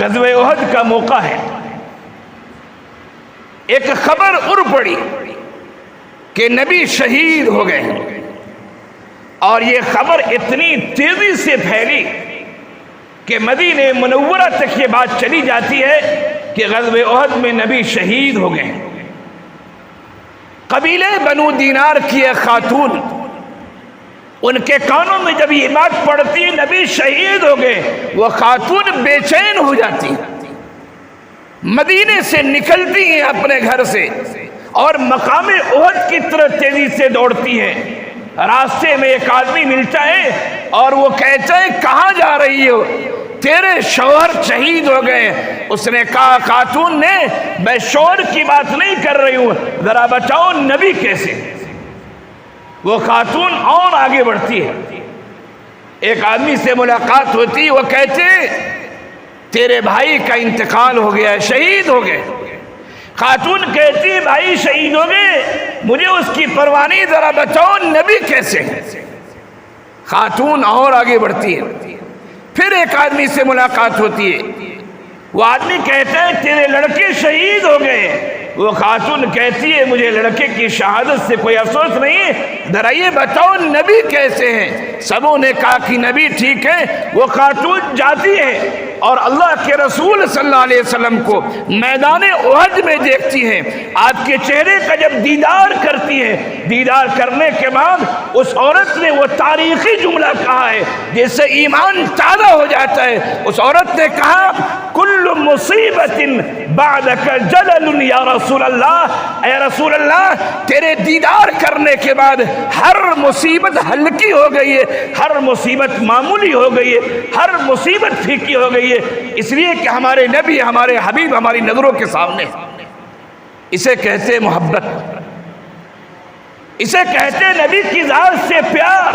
غزوہ احد کا موقع ہے، ایک خبر اڑ پڑی کہ نبی شہید ہو گئے، اور یہ خبر اتنی تیزی سے پھیلی کہ مدینہ منورہ تک یہ بات چلی جاتی ہے کہ غزوہ احد میں نبی شہید ہو گئے۔ قبیلے بنو دینار کی ایک خاتون، ان کے کانوں میں جب یہ بات پڑتی ہے نبی شہید ہو گئے، وہ خاتون بے چین ہو جاتی، مدینے سے نکلتی ہیں اپنے گھر سے اور مقام احد کی طرف تیزی سے دوڑتی ہیں۔ راستے میں ایک آدمی ملتا ہے اور وہ کہتا ہے کہاں جا رہی ہو؟ تیرے شوہر شہید ہو گئے۔ اس نے کہا خاتون نے میں شوہر کی بات نہیں کر رہی ہوں، ذرا بتاؤ نبی کیسے؟ وہ خاتون اور آگے بڑھتی ہے، ایک آدمی سے ملاقات ہوتی، وہ کہتے تیرے بھائی کا انتقال ہو گیا، شہید ہو گئے۔ خاتون کہتی بھائی شہید ہو گئے، مجھے اس کی پرواہ نہیں، ذرا بتاؤ نبی کیسے؟ خاتون اور آگے بڑھتی ہے، پھر ایک آدمی سے ملاقات ہوتی ہے، وہ آدمی کہتا ہے تیرے لڑکے شہید ہو گئے۔ وہ خاتون کہتی ہے مجھے لڑکے کی شہادت سے کوئی افسوس نہیں، ذرا یہ بتاؤ نبی کیسے ہیں؟ سبوں نے کہا کہ نبی ٹھیک ہے۔ وہ خاتون جاتی ہے اور اللہ کے رسول صلی اللہ علیہ وسلم کو میدان احد میں دیکھتی ہے، آپ کے چہرے کا جب دیدار کرتی ہے، دیدار کرنے کے بعد اس عورت نے وہ تاریخی جملہ کہا ہے جس سے ایمان تازہ ہو جاتا ہے۔ اس عورت نے کہا کل مصیبت بعدک جلل یا رسول اللہ، اے رسول اللہ تیرے دیدار کرنے کے بعد ہر مصیبت ہلکی ہو گئی ہے، ہر مصیبت معمولی ہو گئی ہے، ہر مصیبت پھیکی ہو گئی ہے، اس لیے کہ ہمارے نبی ہمارے حبیب ہماری نظروں کے سامنے۔ اسے کہتے محبت، اسے کہتے نبی کی ذات سے پیار۔